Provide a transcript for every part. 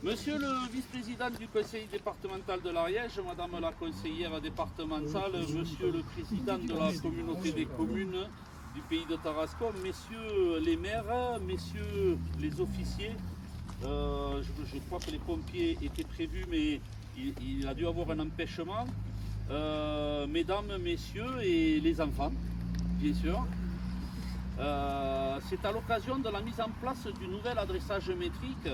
Monsieur le vice-président du conseil départemental de l'Ariège, madame la conseillère départementale, monsieur le président de la communauté des communes du pays de Tarascon, messieurs les maires, messieurs les officiers, je crois que les pompiers étaient prévus, mais il a dû avoir un empêchement. Mesdames, messieurs et les enfants, bien sûr. C'est à l'occasion de la mise en place du nouvel adressage métrique,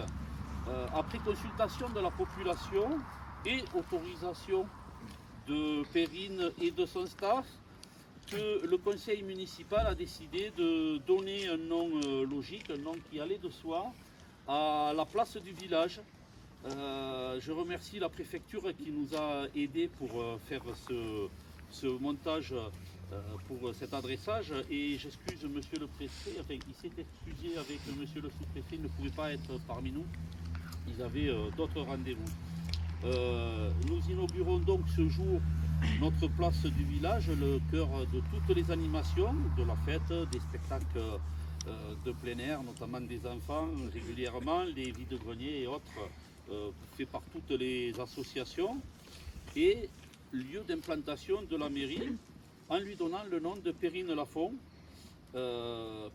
après consultation de la population et autorisation de Perrine et de son staff, que le conseil municipal a décidé de donner un nom logique, un nom qui allait de soi, à la place du village. Je remercie la préfecture qui nous a aidés pour faire ce montage pour cet adressage, et j'excuse monsieur le préfet, enfin, il s'est excusé avec monsieur le sous-préfet, il ne pouvait pas être parmi nous, ils avaient d'autres rendez-vous. Nous inaugurons donc ce jour notre place du village, le cœur de toutes les animations de la fête, des spectacles de plein air, notamment des enfants régulièrement, les vides-greniers et autres, fait par toutes les associations, et lieu d'implantation de la mairie, en lui donnant le nom de Perrine Lafont.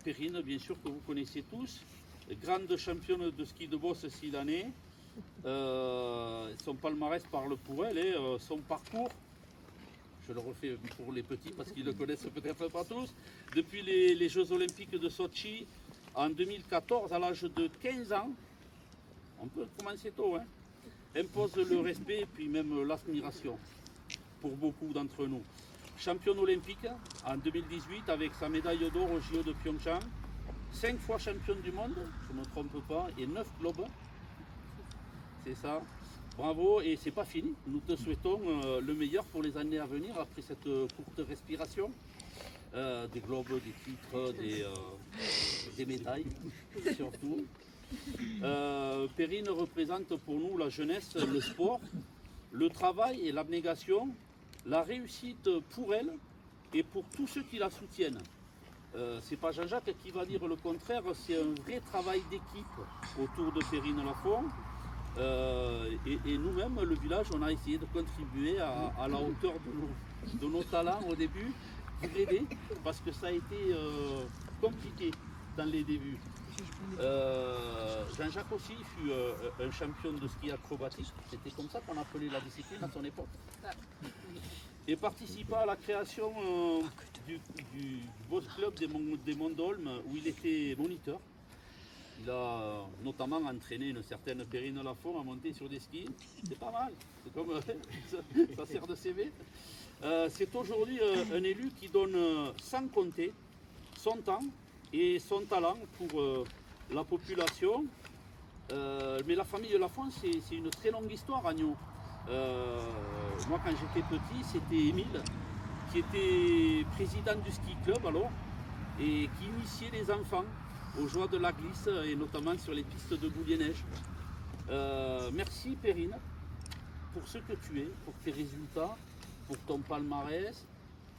Perrine, bien sûr, que vous connaissez tous, grande championne de ski de bosse s'il en est. Son palmarès parle pour elle, et son parcours, je le refais pour les petits parce qu'ils ne le connaissent peut-être pas tous, depuis les Jeux Olympiques de Sochi en 2014, à l'âge de 15 ans, on peut commencer tôt, hein, impose le respect et puis même l'admiration pour beaucoup d'entre nous. Championne olympique en 2018 avec sa médaille d'or au JO de Pyeongchang, 5 fois championne du monde, je ne me trompe pas, et 9 globes. C'est ça. Bravo, et c'est pas fini. Nous te souhaitons le meilleur pour les années à venir après cette courte respiration. Des globes, des titres, des médailles, surtout. Perrine représente pour nous la jeunesse, le sport, le travail et l'abnégation, la réussite pour elle et pour tous ceux qui la soutiennent. C'est pas Jean-Jacques qui va dire le contraire, c'est un vrai travail d'équipe autour de Perrine Lafont. Et nous-mêmes, le village, on a essayé de contribuer à la hauteur de nos talents au début, pour aider, parce que ça a été compliqué dans les débuts. Jean-Jacques aussi fut un champion de ski acrobatique, c'était comme ça qu'on appelait la discipline à son époque. Et participa à la création du Boss Club des Monts d'Olme, où il était moniteur. Il a notamment entraîné une certaine Perrine Lafont à monter sur des skis. C'est pas mal, c'est comme ça sert de CV. C'est aujourd'hui un élu qui donne sans compter son temps et son talent pour la population. Mais la famille Lafont, c'est une très longue histoire, Agneau. Moi, quand j'étais petit, c'était Émile qui était président du ski club alors, et qui initiait les enfants aux joies de la glisse, et notamment sur les pistes de boulier-neige. Merci Perrine pour ce que tu es, pour tes résultats, pour ton palmarès,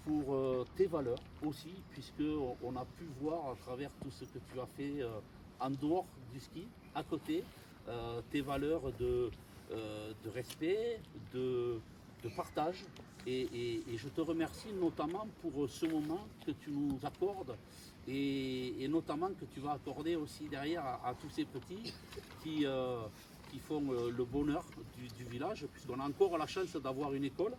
pour tes valeurs aussi, puisqu'on a pu voir à travers tout ce que tu as fait en dehors du ski, à côté, tes valeurs de respect, de partage. Et je te remercie notamment pour ce moment que tu nous accordes, et notamment que tu vas accorder aussi derrière à tous ces petits qui font le bonheur du village, puisqu'on a encore la chance d'avoir une école.